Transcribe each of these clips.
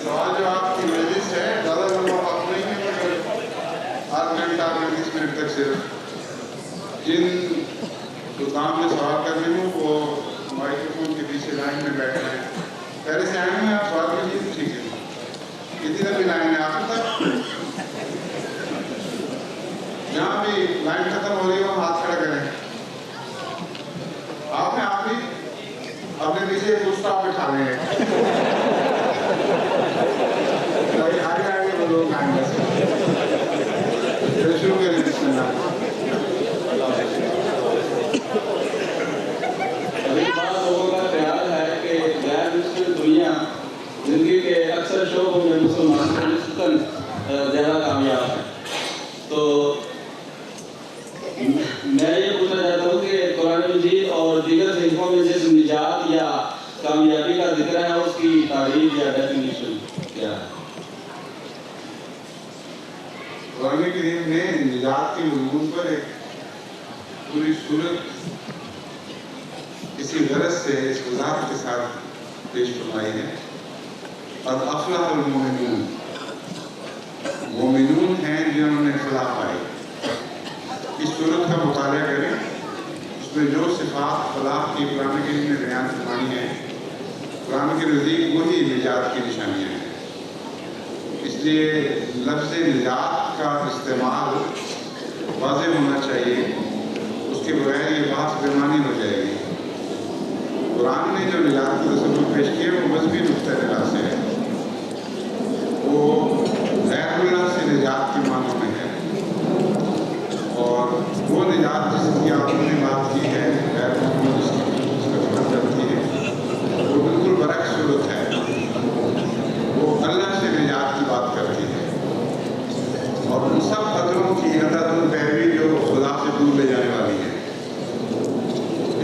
سوال جواب کی مجلس ہے، زیادہ لمبا وقت نہیں ہے، مگر آدھ گھنٹہ 20 منٹ تک صرف جن دکان میں سوال کرنے ہوں وہ مائکروفون کے پیچھے لائن میں بیٹھے ہیں. پہلے سے آئے ہیں آپ سوال کیجیے. ٹھیک ہے، کتنی لمبی لائن ہے آخر تک؟ جہاں بھی لائن ختم ہو رہی ہے وہاں ہاتھ کھڑا کریں. آپ نے آپ ہی اپنے پیچھے فل اسٹاپ بٹھا لیں گے. آگے آگے وہ لوگ آئیں گے. شروع کریں بسم اللہ. ابھی بعض لوگوں کا خیال ہے کہ غیر مسلم دنیا زندگی کے اکثر شعبوں میں مسلمانوں کی نسبتاً زیادہ کامیاب ہے. تو میں یہ پوچھنا چاہتا ہوں کہ قرآن مجید اور دیگر صحیفوں میں جس نجات یا کامیابی کا ذکر ہے اس کی تعریف یا ڈیفینیشن کیا ہے؟ قرآن کریم نے نجات کے مضمون پر ایک پوری صورت اسی غرض سے اس وضاحت کے ساتھ پیش فرمائی ہے. قد افلح المؤمنون، مومنون ہیں جنہوں نے فلاح پائی. اس صورت کا مطالعہ کریں، اس میں جو صفات فلاح کی قرآن کریم نے بیان فرمائی ہیں قرآن کے نزدیک وہی نجات کی نشانیاں ہیں. اس لیے لفظ نجات کا استعمال واضح ہونا چاہیے، اس کے بغیر یہ بحث بے معنی ہو جائے گی. قرآن نے جو نجات کی تصور پیش کی ہے وہ مذہبی نقطۂ نظر سے ہے، وہ غیر اللہ سے نجات کے معنوں میں ہے. اور وہ نجات جس کی آپ نے بات کی ہے غیر محمد جس کا بات کرتی ہے وہ بالکل برعکس صورت ہے. وہ اللہ سے نجات کی بات کرتی ہے اور ان سب خطروں کی اندھادھند پیروی جو خدا سے دور لے جانے والی ہے.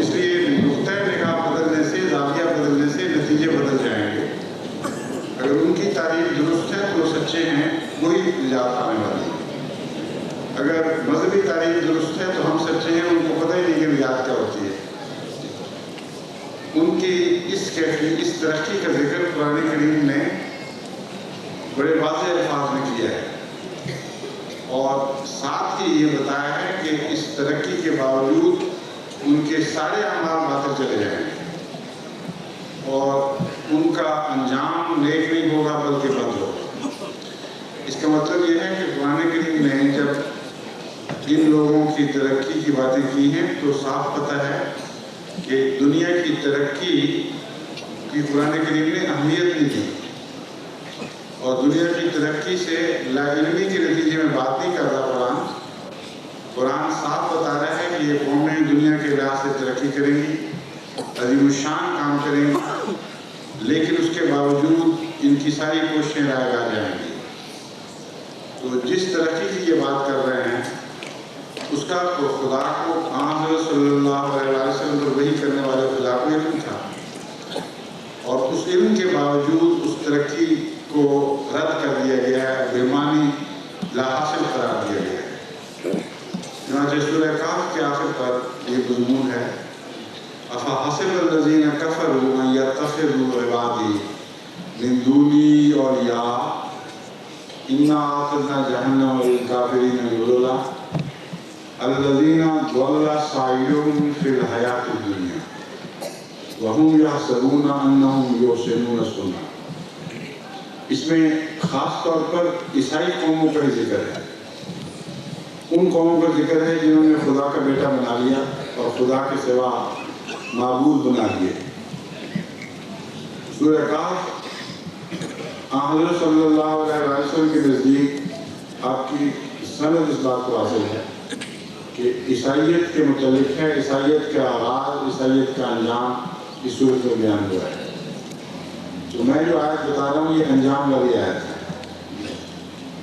اس لیے نقطۂ نگاہ بدلنے سے، زاویہ بدلنے سے نتیجے بدل جائیں گے. اگر ان کی تعریف درست ہے تو وہ سچے ہیں، وہی نجات آنے والی ہے. اگر مذہبی تعریف درست ہے تو ہم سچے ہیں، ان کو پتہ ہی نہیں کہ نجات کیا ہوتی ہے. ان کی اس ترقی کا ذکر قرآن کریم نے بڑے واضح الفاظ میں کیا ہے اور ساتھ ہی یہ بتایا ہے کہ اس ترقی کے باوجود ان کے سارے اعمال باطل چلے جائیں گے اور ان کا انجام نیک نہیں ہوگا بلکہ بد ہوگا. اس کا مطلب یہ ہے کہ قرآن کریم نے جب ان لوگوں کی ترقی کی باتیں کی ہیں تو صاف پتہ ہے کہ دنیا کی ترقی کی قرآن کریم نے اہمیت نہیں دی اور دنیا کی ترقی سے لا علمی کے نتیجے میں بات نہیں کر رہا. قرآن صاف بتا رہا ہے کہ یہ قومیں دنیا کے لحاظ سے ترقی کریں گی، عظیم الشان کام کریں گی، لیکن اس کے باوجود ان کی ساری کوششیں رائے گاہ جائیں گی. تو جس ترقی کی یہ بات کر رہے ہیں اس کا خدا کو حضرت صلی اللہ علیہ وسلم پر وحی کرنے والے خدا کو علم تھا اور اس علم کے باوجود اس ترقی کو رد کر دیا گیا ہے، بے معنی لا حاصل قرار دیا گیا ہے. چنانچہ سورہ کہف کے آخر پر یہ مضمون ہے افحسب الذین کفروا ان یتخذوا عبادی من دونی اولیاء انا اعتدنا جہنم للکافرین نزلا الذین ضل سعیهم فی الحیاۃ الدنیا وهم یحسبون انہم یحسنون صنعا. اس میں خاص طور پر عیسائی قوموں کا ذکر ہے. ان قوموں کا ذکر ہے جنہوں نے خدا کا بیٹا بنا لیا اور خدا کے سوا معبود بنا لیے. سورہ کہف حضرت صلی اللہ علیہ وسلم کے نزدیک آپ کی سند اس بات کو حاصل ہے کہ عیسائیت کے متعلق ہے. عیسائیت کا آغاز، عیسائیت کا انجام اس صورت میں بیان ہوا ہے. تو میں جو آیت بتا رہا ہوں یہ انجام والی آیت ہے.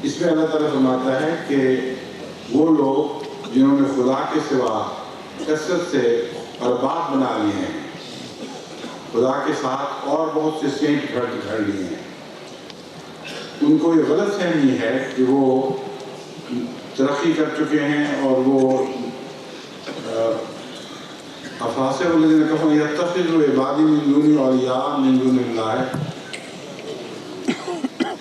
اس میں اللہ تعالیٰ فرماتا ہے کہ وہ لوگ جنہوں نے خدا کے سوا کثرت سے ارباب بنا لیے ہیں، خدا کے ساتھ اور بہت سے سینٹ گھڑ لیے ہیں، ان کو یہ غلط فہمی ہے کہ وہ ترقی کر چکے ہیں اور وہ افحسب الذین کفروا ان یتخذوا عبادی من دونی اولیاء من دون اللہ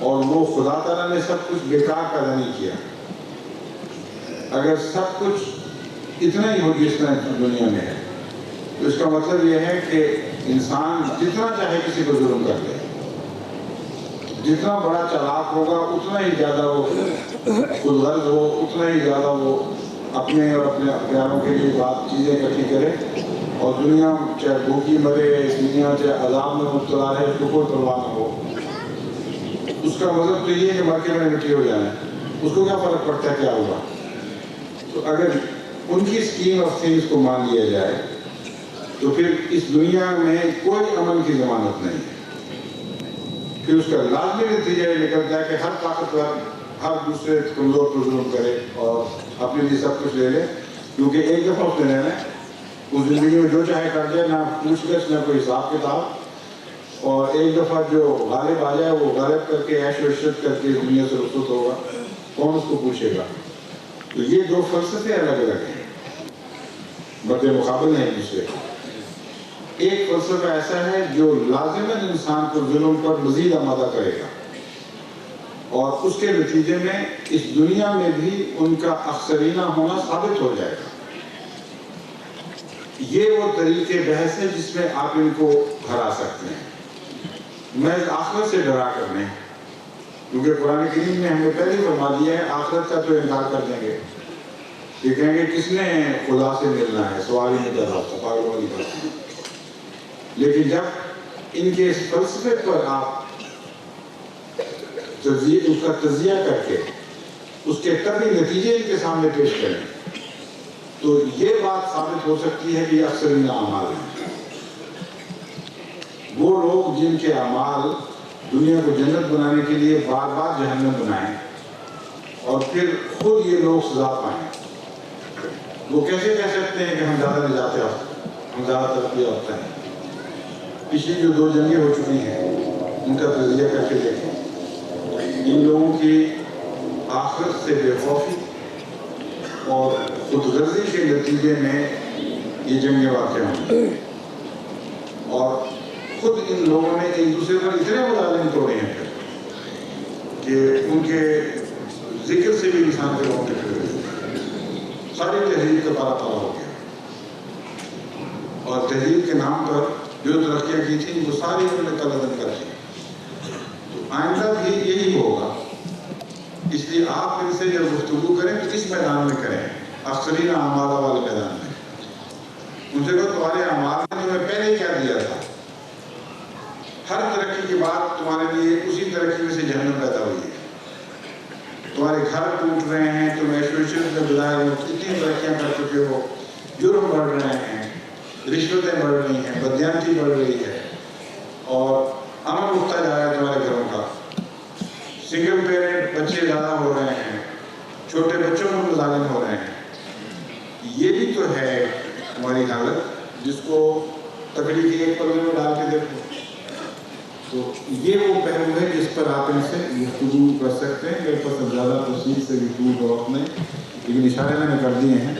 اور وہ خدا تعالیٰ نے سب کچھ بیکار پیدا نہیں کیا. اگر سب کچھ اتنا ہی ہو جتنا دنیا میں ہے تو اس کا مطلب یہ ہے کہ انسان جتنا چاہے کسی کو ظلم کر لے, جتنا بڑا چالاک ہوگا اتنا ہی زیادہ وہ خود غرض ہو, اتنا ہی زیادہ وہ اپنے اور اپنے پیاروں کے لیے بات چیزیں اکٹھی کرے, اور دنیا چاہے بھوکی مرے, دنیا چاہے عذاب میں مبتلا رہے, اس کو کوئی پرواہ نہ ہو. اس کا مطلب تو یہ ہے کہ مرکے میں مٹی ہو جانا ہے, اس کو کیا فرق پڑتا ہے کیا ہوگا. تو اگر ان کی اسکیم آف تھنگس کو مان لیا جائے تو پھر اس دنیا میں کوئی امن کی ضمانت نہیں ہے. پھر اس کا لازمی نتیجہ یہ نکلتا ہے کہ ہر طاقتور ہر دوسرے کمزور پر ظلم کرے اور اپنے لیے سب کچھ لے لے, کیونکہ ایک دفعہ اس نے لینا ہے. اس زندگی میں جو چاہے کر دے, نہ پوچھ گچھ نہ کوئی حساب کتاب, اور ایک دفعہ جو غالب آ جائے وہ غالب کر کے عیش و عشرت کر کے دنیا سے رخصت ہوگا, کون اس کو پوچھے گا. تو یہ دو فلسفے الگ الگ ہیں, بد مقابل ہیں ایک دوسرے. ایک فلسفہ ایسا ہے جو لازماً انسان کو ظلم پر مزید آمادہ کرے گا, اور اس کے نتیجے میں اس دنیا میں بھی ان کا اکثرینہ ہونا ثابت ہو جائے گا. یہ وہ طریقے بحث ہے جس میں آپ ان کو ہرا سکتے ہیں. میں آخرت سے ڈرا کر نہیں, کیونکہ قرآن کریم نے ہمیں پہلے فرما دیا ہے آخرت کا تو انکار کر دیں گے. یہ کہیں گے کس نے خدا سے ملنا ہے, سوال ہی نہیں کر رہا, پاگلوں والی بات. لیکن جب ان کے اس فلسفے پر آپ اس کا تجزیہ کر کے اس کے طبی نتیجے ان کے سامنے پیش کریں تو یہ بات ثابت ہو سکتی ہے کہ یہ اکثرین اعمال ہیں. وہ لوگ جن کے اعمال دنیا کو جنت بنانے کے لیے بار بار جہنم بنائیں اور پھر خود یہ لوگ سزا پائیں, وہ کیسے کہہ سکتے ہیں کہ ہم زیادہ نجات یافتہ ہیں, ہم زیادہ ترقی یافتہ ہیں. پچھلی جو 2 جنگیں ہو چکی ہیں ان کا تجزیہ کر کے دیکھیں. ان لوگوں کی آخرت سے بے خوفی اور خود غرضی کے نتیجے میں یہ جنگیں واقع ہوئی, اور خود ان لوگوں نے ایک دوسرے پر اتنے مظالم توڑے ہیں کہ ان کے ذکر سے بھی انسان کے رونگٹے کھڑے ہوئے. ساری تہذیب کا پارا پارا ہو گیا, اور تہذیب کے نام پر جو ترقیاں کی تھیں وہ ساری انہوں نے قلعدم کر دی. تو آئندہ بھی یہی ہوگا. اس لیے آپ ان سے جب گفتگو کریں تو اس میدان میں کریں, اکثرین اعمال والے میدان میں. ان سے کہو تمہارے اعمال نے تمہیں پہلے ہی کیا دیا تھا, ہر ترقی کے بعد تمہارے لیے اسی ترقی میں سے جہنم پیدا ہوئی ہے. تمہارے گھر ٹوٹ رہے ہیں, تم عیش و عشرت میں گزار اتنی ترقیاں کر چکے ہو, جرم بڑھ رہے ہیں, رشوتیں بڑھ رہی ہیں, بدیانتی بڑھ رہی ہے, اور امن اٹھتا جا رہا ہے تمہارے گھروں کا. سنگل پیرنٹ بچے زیادہ ہو رہے ہیں, چھوٹے بچوں میں مظالم ہو رہے ہیں. یہ بھی تو ہے ہماری حالت جس کو تکڑی کے ایک پلے میں ڈال کے دیکھو. تو یہ وہ پہلو ہے جس پر آپ ان سے گفتگو کر سکتے ہیں. میرے پاس زیادہ تفصیل سے گفتگو کا وقت نہیں, لیکن اشارے میں نے کر دیے ہیں.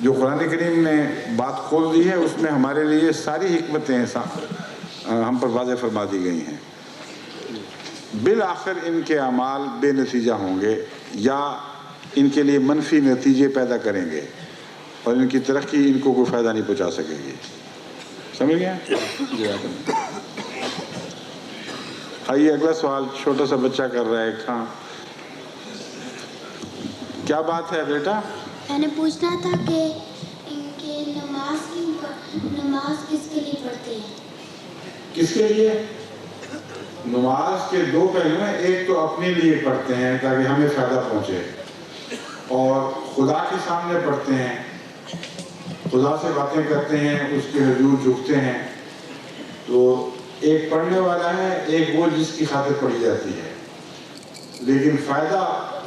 جو قرآن کریم نے بات کھول دی ہے اس میں ہمارے لیے ساری حکمتیں ہم پر واضح فرما دی گئی ہیں. بالآخر ان کے اعمال بے نتیجہ ہوں گے یا ان کے لیے منفی نتیجے پیدا کریں گے, اور ان کی ترقی ان کو کوئی فائدہ نہیں پہنچا سکے گی. سمجھ گئے؟ آئیے اگلا سوال چھوٹا سا بچہ کر رہا ہے. ہاں کیا بات ہے بیٹا؟ میں نے پوچھنا تھا کہ ان کے نماز کس کے لیے پڑھتے ہیں؟ کس کے لیے؟ نماز کے 2 پہلو ہیں. ایک تو اپنے لیے پڑھتے ہیں تاکہ ہمیں فائدہ پہنچے, اور خدا کے سامنے پڑھتے ہیں, خدا سے باتیں کرتے ہیں, اس کے حضور جھکتے ہیں. تو ایک پڑھنے والا ہے, ایک وہ جس کی خاطر پڑھی جاتی ہے. لیکن فائدہ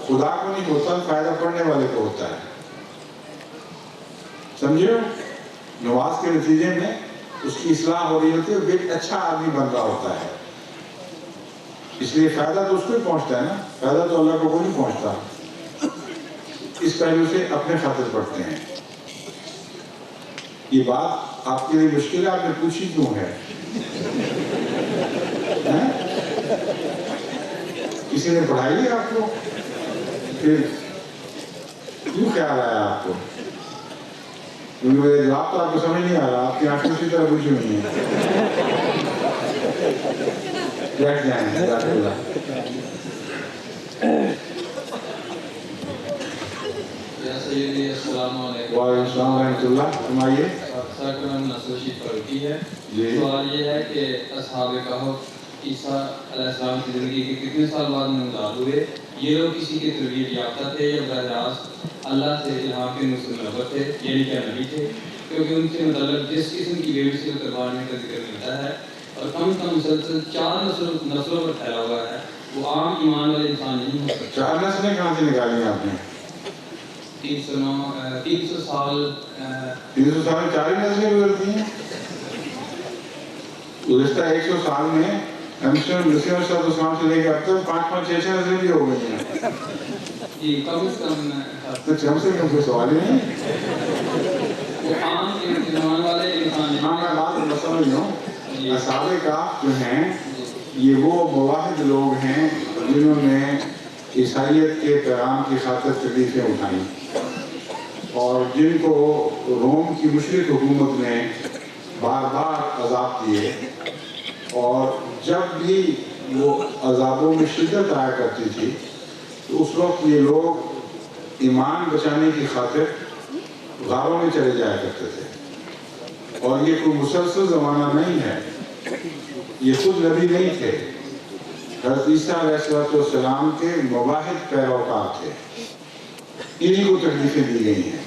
خدا کو نہیں ہوتا, فائدہ پڑھنے والے کو ہوتا ہے. سمجھے؟ نماز کے نتیجے میں اس کی اصلاح ہو رہی ہوتی ہے, وہ ایک اچھا آدمی بن رہا ہوتا ہے. اس لیے فائدہ تو اس کو ہی پہنچتا ہے نا, فائدہ تو اللہ کو کوئی نہیں پہنچتا. اس پہلو سے اپنے خاطر پڑھتے ہیں. یہ بات آپ کے لیے مشکل ہے, آپ نے پوچھی کیوں ہے؟ کسی نے پڑھائی ہے آپ کو؟ پھر کیوں خیال آیا آپ کو؟ کیونکہ میرے جواب تو آپ کو سمجھ نہیں آ رہا، آپ کی آنکھیں اسی طرح بجھی ہوئی ہیں. بیٹھ جائیں جزاک اللہ. سیدی السلام علیکم. وعلیکم السلام ورحمۃ اللہ. فرمائیے. سرکرم نسل شیف پڑھتی ہے. جی. سوال یہ ہے کہ اصحاب کہف عیسیٰ علیہ السلام کی زندگی کے کتنے سال بعد نمودار ہوئے؟ یہ لوگ کسی کے تربیت یافتہ تھے یا براہ راست اللہ سے الہام کے نبوت تھے، یعنی کیا نبی تھے؟ کیونکہ ان سے متعلق جس قسم کی بے وسیع قربانی کا ذکر ملتا ہے اور کم مسلسل 4 نسلوں پر پھیلا ہوا ہے، وہ عام ایمان والے انسان نہیں ہو سکتے. 4 نسلیں کہاں سے نکالی ہیں آپ نے؟ 300 سال 300 سال میں 4 نسلیں گزرتی ہیں. گزشتہ 100 سال میں مسیح علیہ السلام سے لے کے اب تک 5-5 6 نسلیں بھی ہو گئی ہیں. جی کم از کم تو کم سے کم کوئی سوال ہی نہیں. وہ عام ایمان والے انسان ہاں میں بات سمجھ رہا ہوں. اصحاب کہف جو ہیں یہ وہ مواحد لوگ ہیں جنہوں نے عیسائیت کے پیغام کی خاطر تکلیفیں اٹھائیں اور جن کو روم کی مشرک حکومت نے بار بار عذاب دیے، اور جب بھی وہ عذابوں میں شدت آیا کرتی تھی تو اس وقت یہ لوگ ایمان بچانے کی خاطر غاروں میں چلے جایا کرتے تھے. اور یہ کوئی مسلسل زمانہ نہیں ہے، یہ خود نبی نہیں تھے، حضرت عیسیٰ علیہ السلام کے مواحد پیروکار تھے. انہی کو تکلیفیں دی گئی ہیں.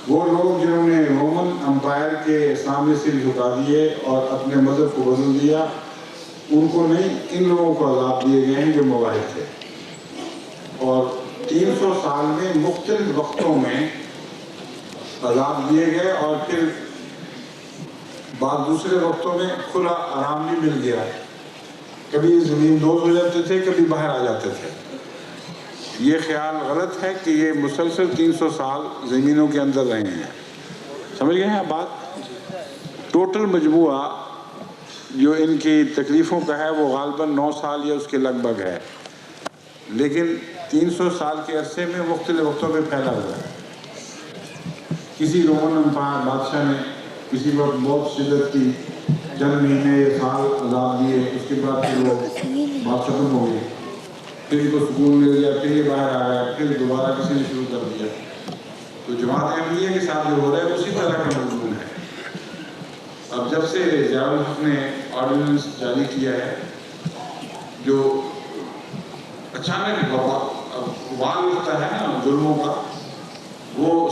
وہ لوگ جنہوں نے رومن امپائر کے سامنے سر جھکا دیے اور اپنے مذہب کو بدل دیا، ان کو نہیں، ان لوگوں کو عذاب دیے گئے ہیں جو مواحد تھے. اور 300 سال میں مختلف وقتوں میں عذاب دیے گئے اور پھر بعض دوسرے وقتوں میں کھلا آرام بھی مل گیا. کبھی زمین دوز ہو جاتے تھے، کبھی باہر آ جاتے تھے. یہ خیال غلط ہے کہ یہ مسلسل 300 سال زمینوں کے اندر رہے ہیں. سمجھ گئے ہیں آپ بات؟ ٹوٹل مجموعہ جو ان کی تکلیفوں کا ہے وہ غالباً 9 سال یا اس کے لگ بھگ ہے، لیکن 300 سال کے عرصے میں مختلف وقتوں پہ پھیلا ہوا ہے. کسی رومن امپائر بادشاہ نے کسی وقت بہت شدت کی چند مہینے یا سال عذاب دیے، اس کے بعد پھر وہ بات ختم ہو گئی، پھر ان کو سکون مل گیا، پھر یہ باہر آ گیا، پھر دوبارہ کسی نے شروع کر دیا. تو جماعت احمدیہ کے ساتھ جو ہو رہا ہے اسی طرح کا مضمون ہے. اب جب سے ضیاء الحق نے آرڈیننس جاری کیا ہے جو اچانک وال اٹھتا ہے نا ظلموں کا، وہ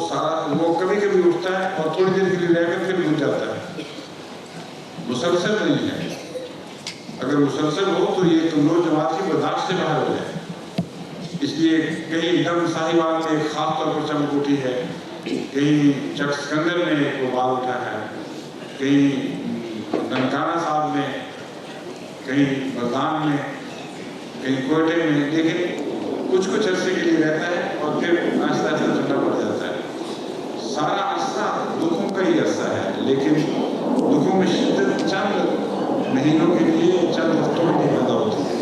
کبھی کبھی اٹھتا ہے اور تھوڑی دیر کے لیے رہ کر پھر بھول جاتا ہے، مسلسل نہیں ہے. اگر مسلسل ہو تو یہ کمزور جماعت کی برداشت سے باہر ہو جائے. اس لیے کہیں ڈم صاحبان میں ایک خاص طور پر چمک اٹھی ہے، کہیں چک سکندر میں ایک وبال اٹھا ہے، کہیں ننکانہ صاحب میں، کہیں بلدان میں، کہیں کوئٹے میں، لیکن کچھ عرصے کے لیے رہتا ہے اور پھر آہستہ آہستہ ٹھنڈا پڑ جاتا ہے. سارا عرصہ دکھوں کا ہی عرصہ ہے، لیکن دکھوں میں شدت چند مہینوں کے لیے، چند ہفتوں کے لیے پیدا ہوتی ہے.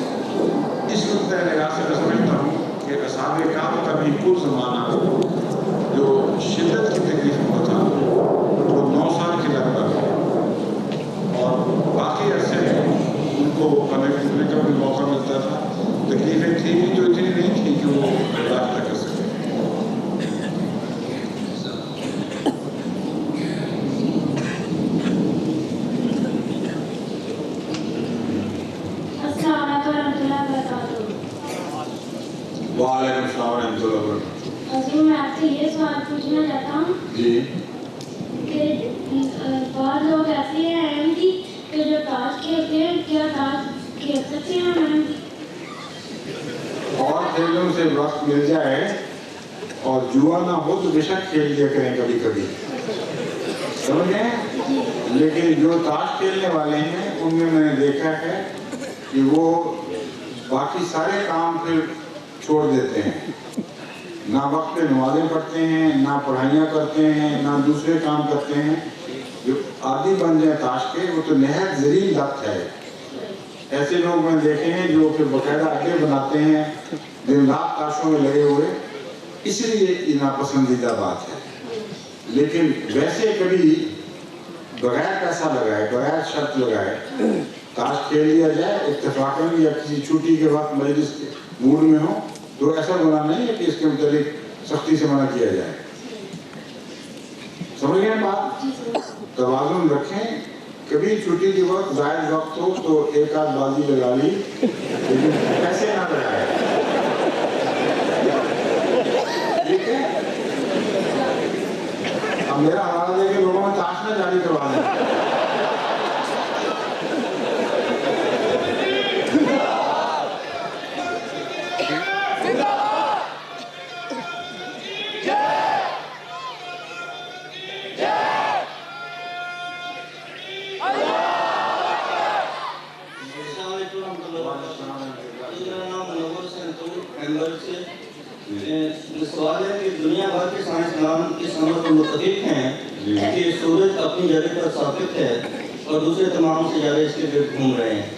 اس نقطۂ نگاہ سے میں سمجھتا ہوں کہ اصحاب کہف کا بھی کل زمانہ جو شدت کی تکلیفوں کا تھا وہ 9 سال کے لگ بھگ ہے، اور باقی عرصے میں ان کو پڑھنے کا بھی موقع ملتا تھا. تکلیفیں تھیں بھی تو اتنی نہیں تھیں کہ وہ برداشت نہ کر سکے. وعلیکم السلام ورحمۃ اللہ وبرکاتہ. حضور میں آپ سے یہ سوال پوچھنا چاہتا ہوں جی کہ بعض لوگ ایسے ہیں احمدی کہ جو تاش کھیلتے ہیں، کیا تاش کھیل سکتے ہیں احمدی؟ اور کھیلوں سے وقت مل جائے اور جوا نہ ہو تو بے شک کھیل لیا کریں کبھی کبھی، سمجھیں. لیکن جو تاش کھیلنے والے ہیں ان میں نے دیکھا ہے کہ وہ باقی سارے کام پھر چھوڑ دیتے ہیں، نہ وقت پہ نمازیں پڑھتے ہیں، نہ پڑھائیاں کرتے ہیں، نہ دوسرے کام کرتے ہیں. جو عادی بن جائے تاش کے وہ تو نہایت ذلیل لت ہے. ایسے لوگ میں دیکھے ہیں جو کہ باقاعدہ اڈے بناتے ہیں دن رات تاشوں میں لگے ہوئے، اس لیے یہ ناپسندیدہ بات ہے۔ لیکن ویسے کبھی بغیر پیسہ لگائے، بغیر شرط لگائے تاش کھیل لیا جائے اتفاقاً یا کسی چھٹی کے وقت مجلس کے موڈ میں ہو، تو ایسا گناہ نہیں ہے کہ اس کے متعلق سختی سے منع کیا جائے۔ سمجھ گئے بات؟ توازن رکھیں، کبھی چھٹی کے وقت زائد وقت ہو تو ایک آدھ بازی لگا لی، لیکن پیسے نہ لگائے، ٹھیک ہے؟ اب میرا حوالہ دے کے لوگوں میں تاش نہ جاری کروا دیں۔ سوال ہے کہ دنیا بھر کے سائنسدان اس امر پر متفق ہیں کہ سورج اپنی جگہ پر ثابت ہے اور دوسرے تمام سیارے اس کے گرد گھوم رہے ہیں،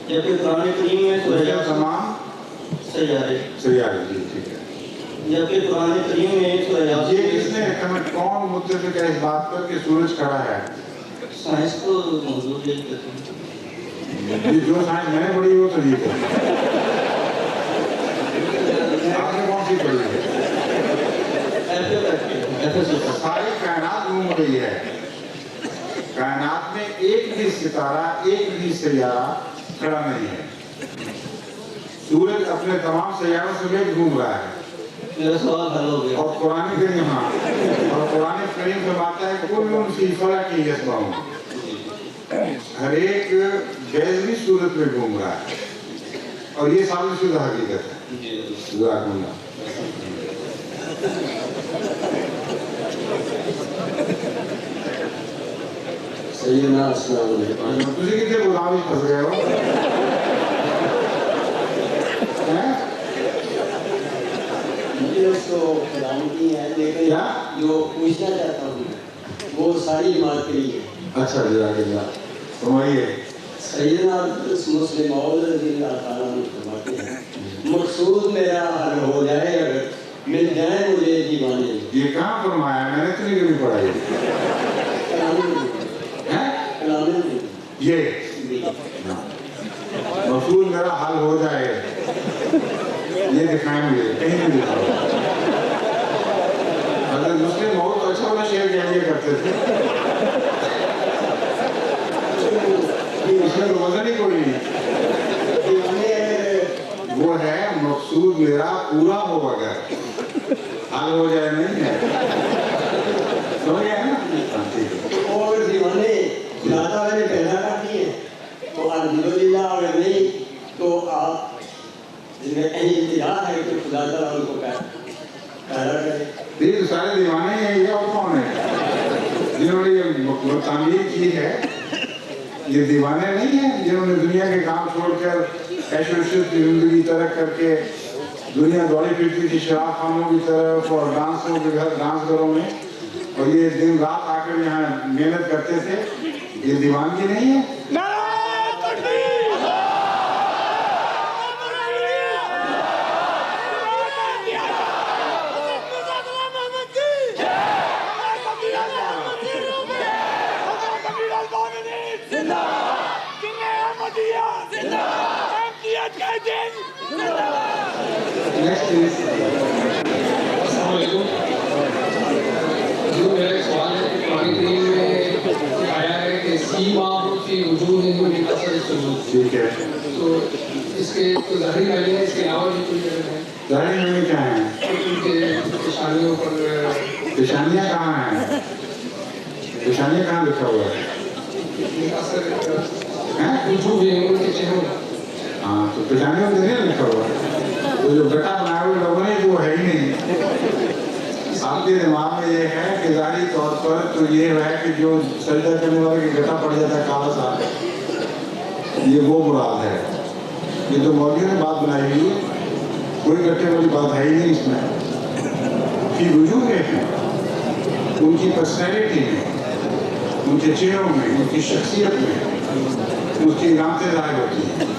جبکہ قرآن کریم میں تمام سیارے جی ٹھیک ہے، جبکہ قرآن کریم میں یہ کس نے کون متفق ہے اس بات پر کہ سورج کھڑا ہے؟ سائنس کو موجود یہی کہتے ہیں، جو سائنس میں نے پڑھی وہ تو ٹھیک ہے، آپ نے کون سی پڑھی ہے؟ ساری کائنات گھوم رہی ہے، کائنات میں ایک بھی ستارہ، ایک بھی سیارہ کھڑا نہیں ہے، سورج اپنے تمام سیاروں سے بھی گھوم رہا ہے۔ میرا سوال حل ہو گیا۔ اور قرآن کریم اور قرآن کریم سے بات ہے کل فی فلک یسبحون، ہر ایک جیزوی صورت میں گھوم رہا ہے، اور یہ ثابت شدہ حقیقت ہے۔ جزاکم اللہ۔ سیدنا السلام علیکم۔ تجھے کتنے غلامی پھنس گئے ہو؟ مجھے اس کو غلامتی ہے، لیکن جو پوچھنا چاہتا ہوں وہ ساری جماعت کے لیے۔ اچھا جزاک اللہ، فرمائیے۔ سیدنا مسلم موعود رضی اللہ تعالیٰ عنہ فرماتے ہیں مقصود میرا حل ہو جائے اگر مل جائیں مجھے دیوانے۔ یہ کہاں فرمایا؟ میں نے اتنی کبھی پڑھائی یہ مقصود میرا حل ہو جائے، یہ دکھائیں مجھے، کہیں نہیں دکھاؤ۔ حضرت مسلم بہت اچھا والا شعر کہہ لیا کرتے تھے، اس میں تو وزن ہی کوئی نہیں۔ وہ ہے مقصود میرا پورا ہو اگر حل ہو جائے، نہیں ہے، سمجھ گیا نا؟ اور دیوانے خدا میں نے پیدا کر دیے تو الحمدللہ، اگر نہیں تو آپ جن میں انتظار ہے کہ خدا تعالیٰ ان کو پیدا کرے۔ یہ تو سارے دیوانے ہیں، یہ اور کون ہے جنہوں نے یہ تعمیر کی ہے؟ یہ دیوانے نہیں ہیں جنہوں نے دنیا کے کام چھوڑ کر عیش و عشرت کی زندگی ترک کر کے دنیا دوڑی پھرتی تھی شراب خانوں کی طرف اور ڈانسوں کے گھر، ڈانس گھروں میں، اور یہ دن رات آ کر یہاں محنت کرتے تھے، یہ دیوانگی نہیں ہے؟ السلام علیکم۔ جو میرا ایک سوال ہے کہ قرآن کریم میں آیا ہے کہ سیماہم فی وجوہہم من اثر السجود، ٹھیک ہے، تو اس کے تو ظاہری معنی ہے، اس کے علاوہ بھی کوئی جگہ ہے؟ ظاہری معنی کیا ہیں؟ ان کے پیشانیوں پر، پیشانیاں کہاں ہیں؟ پیشانیاں کہاں لکھا ہوا ہے؟ اثر وجوہہم، ان کے چہروں پر۔ ہاں تو پیشانیوں میں نہیں لکھا ہوا ہے، وہ جو گٹا بنائے ہوئے لوگوں نے وہ ہے ہی نہیں۔ آپ کے دماغ میں یہ ہے کہ ظاہری طور پر تو یہ ہے کہ جو سجدہ کرنے والے کی گٹا پڑ جاتا ہے کالا سا، یہ وہ مراد ہے۔ یہ تو مولویوں نے بات بنائی ہوئی ہے، کوئی گٹے والی بات ہے ہی نہیں اس میں۔ کی وجوہ ہے ان کی پرسنالٹی میں، ان کے چہروں میں، ان کی شخصیت میں، ان کی علامتیں ظاہر ہوتی ہیں۔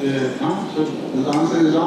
Yeah. So the answer is la.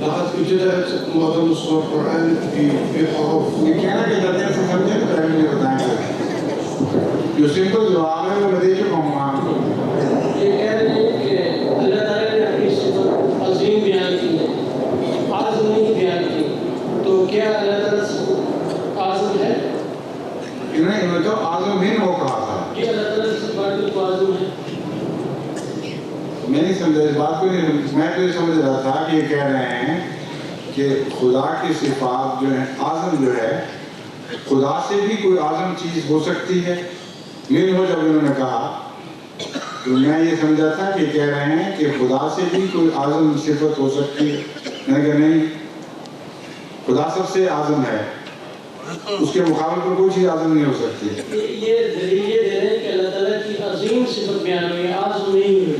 لقد ابتدأت معظم سور القرآن في حروف. یہ کہنا کہ جلدی سے سمجھے تو پہلے مجھے بتائیں گے جو سمپل جواب ہے وہ میں دے چکا ہوں آپ کو. یہ کہہ رہے ہیں کہ اللہ تعالیٰ نے اپنی صفت عظیم بیان کی ہے، اعظم نہیں بیان کی، تو کیا اللہ تعالیٰ اعظم ہے؟ انہوں نے تو اعظم ہی وہ کہا تھا. یہ اللہ تعالیٰ کی صفات تو اعظم ہے. میں نہیں سمجھا اس بات کو. نہیں، میں تو یہ سمجھ رہا تھا کہ یہ کہہ رہے ہیں کہ خدا کی صفات جو ہیں اعظم جو ہے، خدا سے بھی کوئی اعظم چیز ہو سکتی ہے. من ہو جب انہوں نے کہا تو میں یہ سمجھا تھا کہ کہہ رہے ہیں کہ خدا سے بھی کوئی اعظم صفت ہو سکتی ہے. میں نے کہا نہیں، خدا سب سے اعظم ہے، اس کے مقابل پر کوئی چیز اعظم نہیں ہو سکتی. یہ دلیل یہ دے رہے ہیں کہ اللہ تعالیٰ کی عظیم صفت بیان ہوئی ہے، اعظم نہیں ہوئی،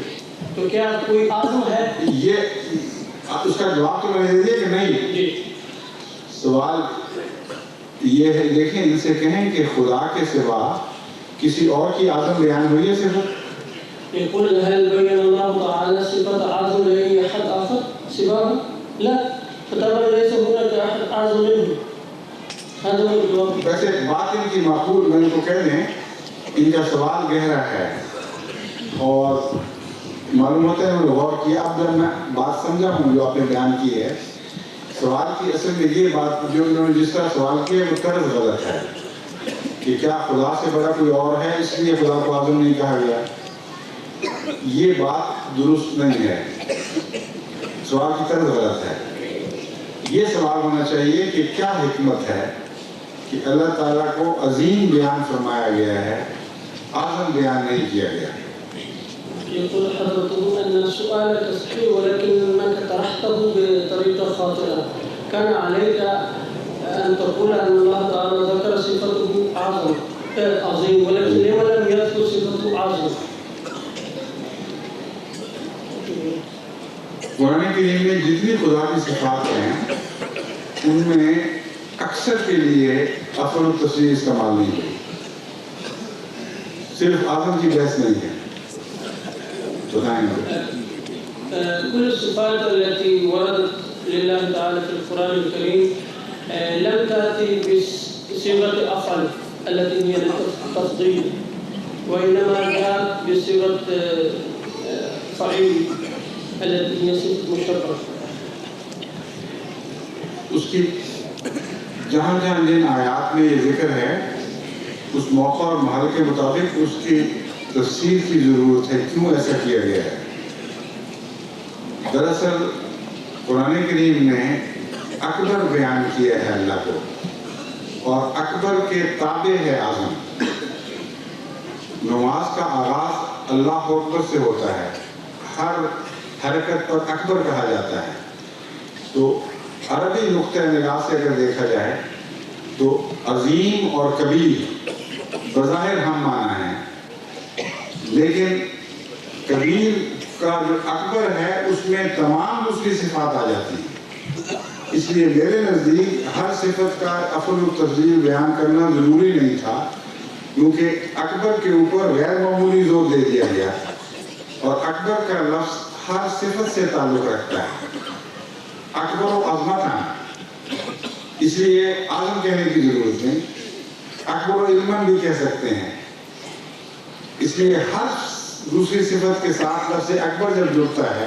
تو کیا کوئی اعظم ہے؟ یہ اس کا جواب تو میں نے دے دیا کہ نہیں. جی سوال یہ ہے، دیکھیں ان سے کہیں کہ خدا کے سوا کسی اور کی اعظم بیان ہوئی ہے صفت. يقول هل بين الله تعالى صفة أعظم لأي أحد آخر سواه؟ لا، فطبعا ليس هناك أحد أعظم منه. هذا هو الجواب. ویسے بات ان کی معقول، میں ان کو کہہ دیں ان کا سوال گہرا ہے اور معلوم ہوتا ہے انہوں نے غور کیا. اب جب میں بات سمجھا ہوں جو آپ نے بیان کی ہے، سوال کی اصل میں یہ بات جو انہوں نے جس طرح سوال کیا وہ طرز غلط ہے کہ کیا خدا سے بڑا کوئی اور ہے اس لیے خدا کو اعظم نہیں کہا گیا. یہ بات درست نہیں ہے، سوال کی طرز غلط ہے. یہ سوال ہونا چاہیے کہ کیا حکمت ہے کہ اللہ تعالیٰ کو عظیم بیان فرمایا گیا ہے، اعظم بیان نہیں کیا گیا. يقول حضرته أن سؤالك صحيح ولكنك طرحته بطريقة خاطئة. كان عليك أن تقول أن الله تعالى ذكر صفته عظيم، ولكن لما لم يذكر صفته عظيم؟ قرآن کریم میں جتنی خدا کی صفات ہیں ان میں اکثر کے لیے افعل و تفضیل استعمال نہیں ہوئی، صرف اعظم کی بحث نہیں ہے. بتائیں گے. كل الصفات التي وردت لله تعالى في القرآن الكريم لم تأتي بصيغة أفعل التي هي التفضيل، وإنما جاءت بصيغة فعيل التي هي صفة مشبهة. اس کی جہاں جہاں جن آیات میں یہ ذکر ہے اس موقع اور محل کے مطابق اس کی تفسیر کی ضرورت ہے، کیوں ایسا کیا گیا ہے. دراصل قرآن کریم نے اکبر بیان کیا ہے اللہ کو، اور اکبر کے تابع ہے اعظم. نماز کا آغاز اللہ اکبر سے ہوتا ہے، ہر حرکت پر اکبر کہا جاتا ہے. تو عربی نقطۂ نگاہ سے اگر دیکھا جائے تو عظیم اور کبیر بظاہر ہم معنی ہیں، لیکن کبیر کا جو اکبر ہے اس میں تمام دوسری صفات آ جاتی ہیں. اس لیے میرے نزدیک ہر صفت کا افعل و تفضیل بیان کرنا ضروری نہیں تھا، کیونکہ اکبر کے اوپر غیر معمولی زور دے دیا گیا، اور اکبر کا لفظ ہر صفت سے تعلق رکھتا ہے. اکبر و عظمت ہیں، اس لیے اعظم کہنے کی ضرورت نہیں. اکبر و علماً بھی کہہ سکتے ہیں. اس لیے ہر دوسری صفت کے ساتھ لفظ اکبر جب جڑتا ہے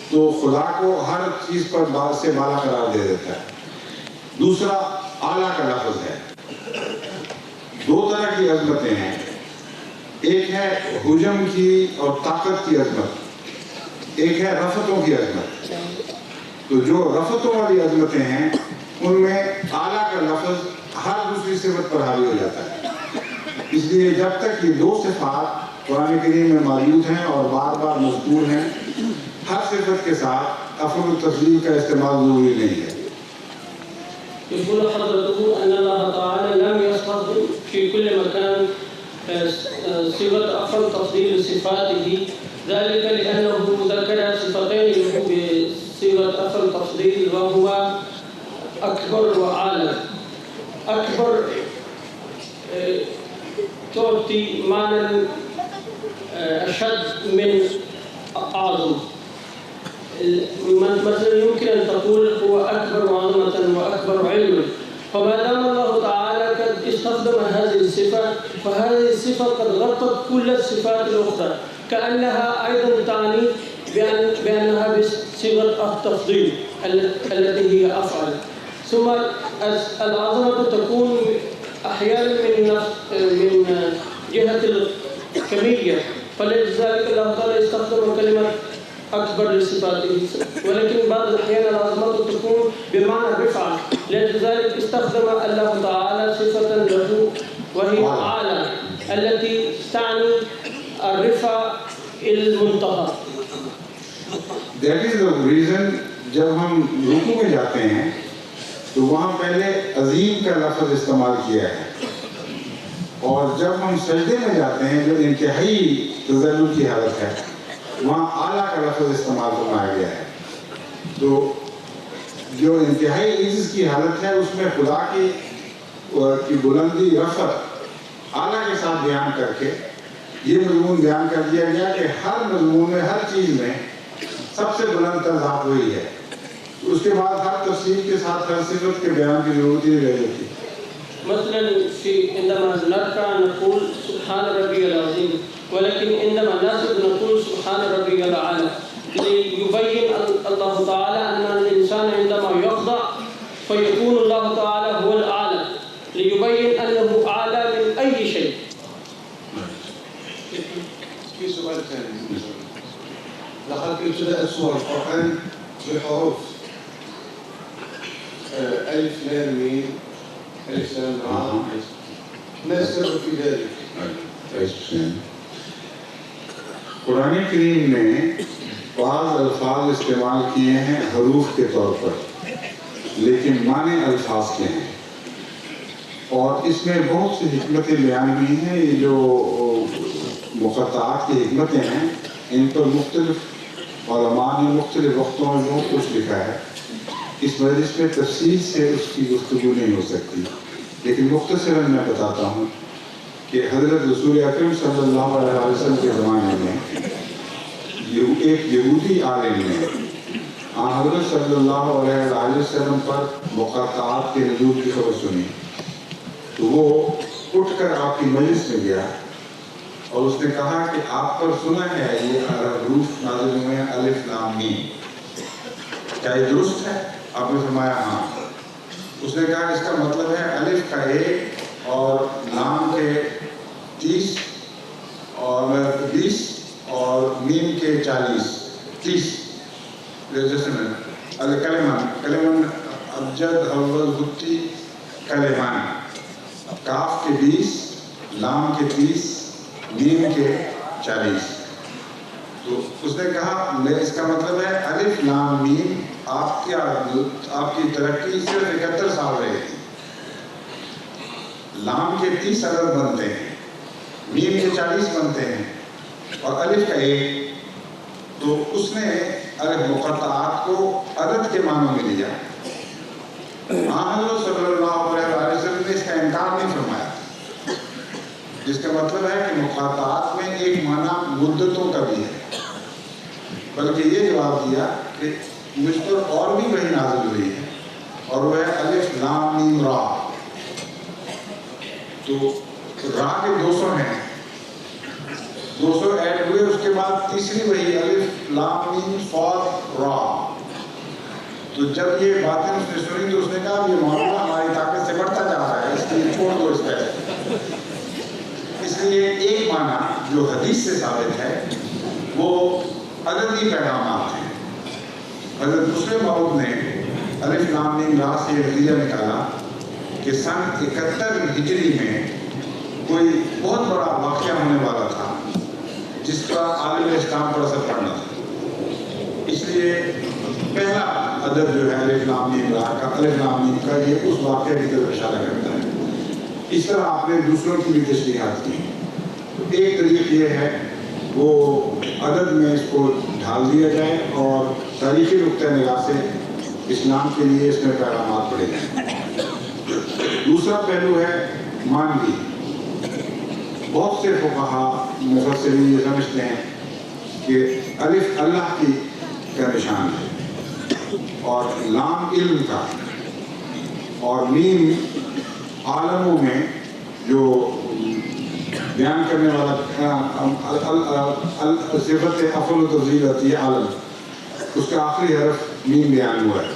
تو خدا کو ہر چیز پر سے بالا قرار دے دیتا ہے. دوسرا اعلیٰ کا لفظ ہے. دو طرح کی عظمتیں ہیں، ایک ہے حجم کی اور طاقت کی عظمت، ایک ہے رفتوں کی عظمت. تو جو رفتوں والی عظمتیں ہیں ان میں اعلیٰ کا لفظ ہر دوسری صفت پر حاوی ہو جاتا ہے. اس لیے جب تک یہ دو صفات قرآن کریم میں موجود ہیں اور بار بار مذکور ہیں، ہر صفت کے ساتھ افعل و تفضیل کا استعمال ضروری نہیں ہے. يقول حضرته أن الله تعالى لم يستخدم في كل مكان صيغة أفعل تفضيل صفاته، ذلك لأنه ذكر صفتين له بصيغة أفعل تفضيل وهو أكبر وأعلى. أكبر تعطي معنى أشد من أعظم، مثلا يمكن أن تقول هو أكبر عظمة وأكبر علما، فما دام الله تعالى قد استخدم هذه الصفة فهذه الصفة قد غطت كل الصفات الأخرى، كأنها أيضا تعني بأنها بصيغة التفضيل التي هي أفعل. ثم العظمة تكون أحيانا من جهة الكمية، فلذلك الله تعالى استخدم كلمة أكبر لصفاته، ولكن بعض الأحيان العظمة تكون بمعنى الرفعة، لذلك استخدم الله تعالى صفة له وهي أعلى التي تعني الرفع المنتهى. That is the reason جب ہم رکوع میں جاتے ہیں تو وہاں پہلے عظیم کا لفظ استعمال کیا ہے، اور جب ہم سجدے میں جاتے ہیں جو انتہائی تذلل کی حالت ہے وہاں اعلیٰ کا لفظ استعمال فرمایا گیا ہے. تو جو انتہائی عجز کی حالت ہے اس میں خدا کی بلندی رفعت اعلیٰ کے ساتھ بیان کر کے یہ مضمون بیان کر دیا گیا کہ ہر مضمون میں ہر چیز میں سب سے بلند تر ذات وہی ہے. اس کے بعد ہر تفصیل کے ساتھ ہر صفت کے بیان کی ضرورت ہی رہ جاتی. مثلا عندما نركع نقول سبحان ربي العظيم، ولكن عندما نسجد نقول سبحان ربي الأعلى، ليبين الله تعالى أن الإنسان عندما يخضع فيكون الله تعالى هو الأعلى، ليبين أنه أعلى من أي شيء. في سؤال ثاني، لقد ابتدأت سور القرآن بحروف ألف لام ميم ألف لام را، ما السر في ذلك؟ قرآن کریم نے بعض الفاظ استعمال کیے ہیں حروف کے طور پر، لیکن معنی الفاظ کے ہیں، اور اس میں بہت سی حکمتیں بیان ہوئی ہیں. یہ جو مقطعات کی حکمتیں ہیں ان پر مختلف علماء نے مختلف وقتوں میں بہت کچھ لکھا ہے. اس مجلس میں تفصیل سے اس کی گفتگو نہیں ہو سکتی، لیکن مختصراً میں بتاتا ہوں کہ حضرت رسول اکرم صلی اللہ علیہ وسلم کے زمانے میں ایک یہودی عالم نے حضرت صلی اللہ علیہ وسلم پر مقطعات کے نزول کی خبر سنی، تو وہ اٹھ کر آپ کی مجلس میں گیا اور اس نے کہا کہ آپ پر سنا ہے یہ حروف نازل ہوئے ہیں الف لام میم، کیا یہ درست ہے؟ آپ نے فرمایا ہاں. اس نے کہا اس کا مطلب ہے الف کا 1 اور لام کے 30 اور میم کے 40 کلمن ابجد اول گتی کلمان، کاف کے 20 لام کے 30 میم کے 40. تو اس نے کہا اس کا مطلب ہے الف لام میم آپ کی ترقی صرف 71 سال رہے گی. لام کے 30 عدد بنتے ہیں، میم کے 40 بنتے ہیں اور الف کا 1. تو اس نے الف مقطعات کو عدد کے معنوں میں لیا. حضرت صلی اللہ علیہ وسلم نے اس کا انکار نہیں فرمایا، جس کا مطلب ہے کہ مقطعات میں ایک معنی مدتوں کا بھی ہے، بلکہ یہ جواب دیا کہ مجھ پر اور بھی وحی نازل ہوئی ہے اور وہ ہے الف لام میم را. تو را کے 200 ہیں، 200 ایڈ ہوئے، اس کے بعد تیسری وحی الف لام میم صاد را. تو جب یہ باتیں اس نے سنی تو اس نے کہا یہ معاملہ ہماری طاقت سے بڑھتا جا رہا ہے، اس لیے چھوڑ دو اس پہ. اس لیے ایک معنی جو حدیث سے ثابت ہے وہ عددی پیغامات ہیں. حضرت مسلم موعود نے الف لام میم را سے نتیجہ نکالا کہ سن 71 ہجری میں کوئی بہت بڑا واقعہ ہونے والا تھا جس کا عالم اسلام پر اثر پڑنا تھا. اس لیے پہلا عدد جو ہے الف لام میم را کا، الف لام میم کا، یہ اس واقعے کی طرف اشارہ کرتا ہے. اس طرح آپ نے دوسروں کی بھی تشریحات کی. ایک طریق یہ ہے وہ عدد میں اس کو ڈھال دیا جائے اور تاریخی نقطۂ نگاہ سے اسلام کے لیے اس میں پیغامات پڑے جائیں. دوسرا پہلو ہے مانوی. بہت سے فقہا مفسرین یہ سمجھتے ہیں کہ الف اللہ کی کا نشان ہے اور لام علم کا اور میم عالموں میں جو بیان کرنے والا صفت افعل و تفضیل آتی ہے عالم، اس کا آخری حرف میم بیان ہوا ہے.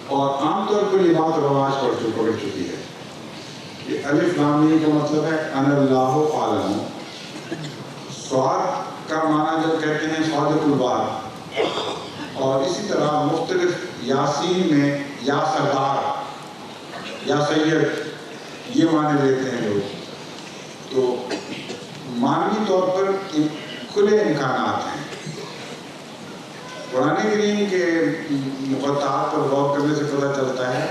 اور عام طور پر یہ بات رواج پکڑ چکی ہے کہ الف لام میم کا مطلب ہے ان اللہ عالم. صاد کا معنی جب کہتے ہیں صادق البار، اور اسی طرح مختلف یاسین میں یا سردار یا سید یہ معنی لیتے ہیں لوگ. تو معنوی طور پر کھلے امکانات ہیں. قرآن کریم کے مقطعات پر غور کرنے سے پتہ چلتا ہے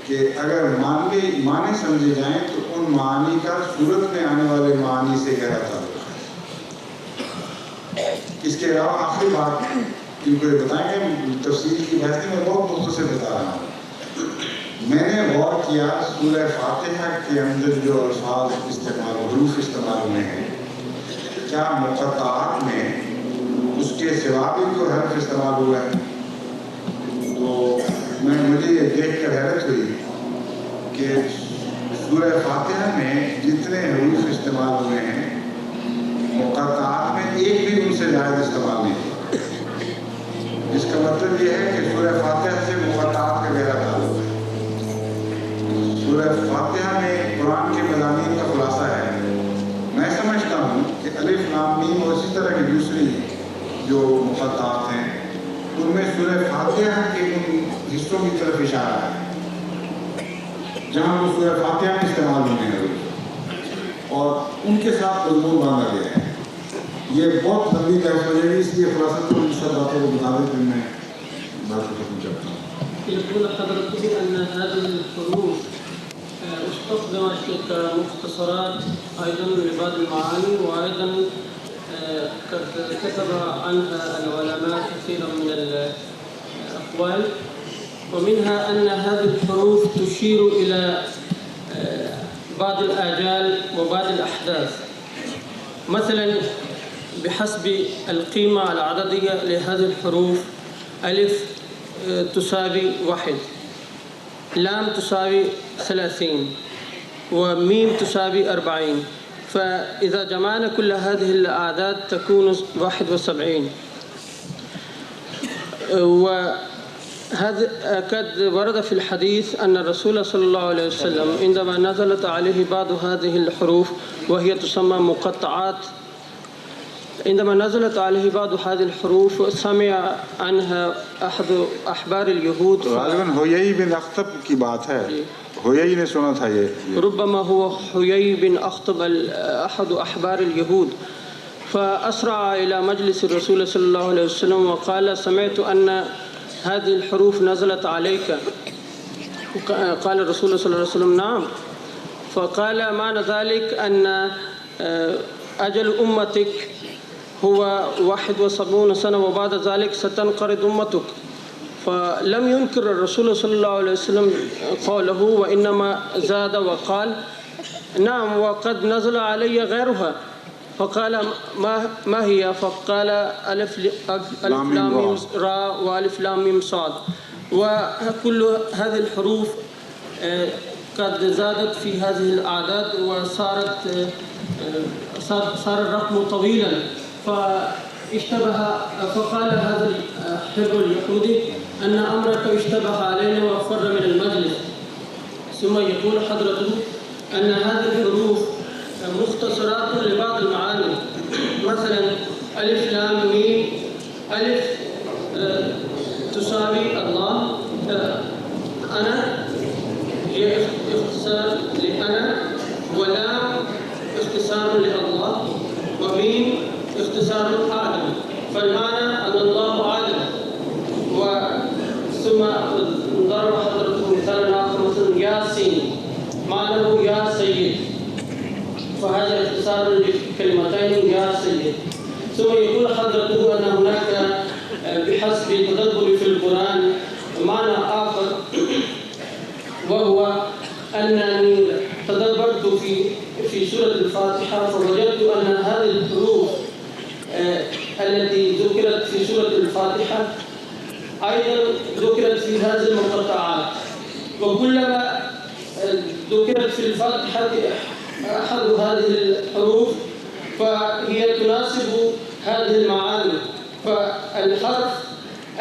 کہ اگر معنی سمجھے جائیں تو ان معنی کا صورت میں آنے والے معنی سے گہرا تعلق ہے. اس کے علاوہ آخری بات کیونکہ بتائیں کہ تفسیر کی بحث میں بہت مختصر بتا رہا ہوں. میں نے غور کیا سورہ فاتحہ کے اندر جو الفاظ استعمال حروف استعمال ہوئے ہیں، کیا مقطعات میں اس کے سوا بھی کوئی حرف استعمال ہوا ہے؟ تو مجھے یہ دیکھ کر حیرت ہوئی کہ سورہ فاتحہ میں جتنے حروف استعمال ہوئے ہیں مقطعات میں ایک بھی ان سے زائد استعمال نہیں ہوا. اس کا مطلب یہ ہے کہ سورہ فاتحہ سے مقطعات کا گہرا تعلق ہے. سورہ فاتحہ میں قرآن کے مضامین کا خلاصہ ہے. میں سمجھتا ہوں کہ الف لام میم اور اسی طرح کی دوسری جو مقطعات ہیں ان میں سورہ فاتحہ کے ان حصوں کی طرف اشارہ ہے جہاں وہ سورہ فاتحہ میں استعمال ہونے ہیں اور ان کے ساتھ مضمون باندھا گیا ہے. یہ بہت لمبی بحث ہو جائے گی، اس لیے خلاصہ تو ان شاء باتوں کو بتا دیں پھر میں بات کو ختم کرتا ہوں. يقول حضرته أن هذه الحروف استخدمت كمختصرات أيضا لبعض المعاني، وأيضا قد كتب عنها العلماء كثيرا من الأقوال، ومنها أن هذه الحروف تشير إلى بعض الآجال وبعض الأحداث. مثلا بحسب القيمة العددية لهذه الحروف، ألف تساوي 1، لام تساوي 30، وميم تساوي 40. فإذا جمعنا كل هذه الأعداد تكون 71. وهذا قد ورد في الحديث أن الرسول صلى الله عليه وسلم عندما نزلت عليه بعض هذه الحروف وهي تسمى مقطعات، عندما نزلت عليه بعض هذه الحروف سمع عنها أحد أحبار اليهود. غالباً حیی بن اخطب کی بات ہے، حیی نے سنا تھا یہ. ربما هو حيي بن أخطب أحد أحبار اليهود، فأسرع إلى مجلس الرسول صلى الله عليه وسلم وقال: سمعت أن هذه الحروف نزلت عليك. قال الرسول صلى الله عليه وسلم: نعم. فقال: معنى ذلك أن أجل أمتك هو 71 سنة وبعد ذلك ستنقرض أمتك. فلم ينكر الرسول صلى الله عليه وسلم قوله، وإنما زاد وقال: نعم وقد نزل علي غيرها. فقال: ما هي؟ فقال: ألف لام ميم را وألف لام ميم صاد. وكل هذه الحروف قد زادت في هذه الأعداد وصارت صار الرقم طويلا، فقال هذا الحبر اليهودي أن أمرك اشتبه علينا وفر من المجلس. ثم يقول حضرته أن هذه الحروف مختصرات لبعض المعاني. مثلا ألف لام ميم، ألف تساوي الله، أنا هي اختصار لأنا، ولام اختصار لله، وميم اختصار آدم. فالمعنى أن الله آدم. ثم ضرب حضرته مثالا آخر مثلا ياسين، معناه يا سيد، فهذا اختصار لكلمتين يا سيد. ثم يقول حضرته أن هناك بحسب التدبر في القرآن معنى آخر، وهو أنني تدبرت في سورة الفاتحة فوجدت أن هذه الحروف التي ذكرت في سورة الفاتحة أيضا ذكرت في هذه المقطعات، وكلما ذكرت في الفاتحة أحد هذه الحروف فهي تناسب هذه المعاني. فالحرف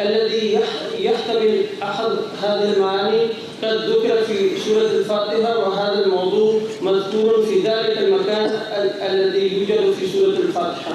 الذي يحتمل أحد هذه المعاني قد ذكر في سورة الفاتحة، وهذا الموضوع مذكور في ذلك المكان الذي يوجد في سورة الفاتحة.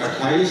28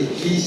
21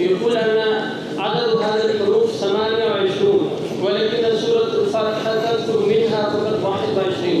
يقول أن عدد هذه الحروف 28، ولكن سورة الفاتحة تذكر منها فقط 21.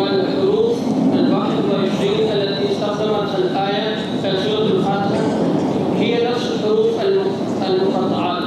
والحروف 21 التي استخدمتها الآية في سورة الفاتحة هي نفس الحروف المقطعات.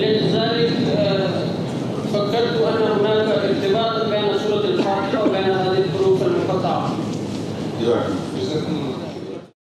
لذلك فكرت أن هناك ارتباط بين سورة الفاتحة وبين هذه الحروف المقطعة. جزاكم الله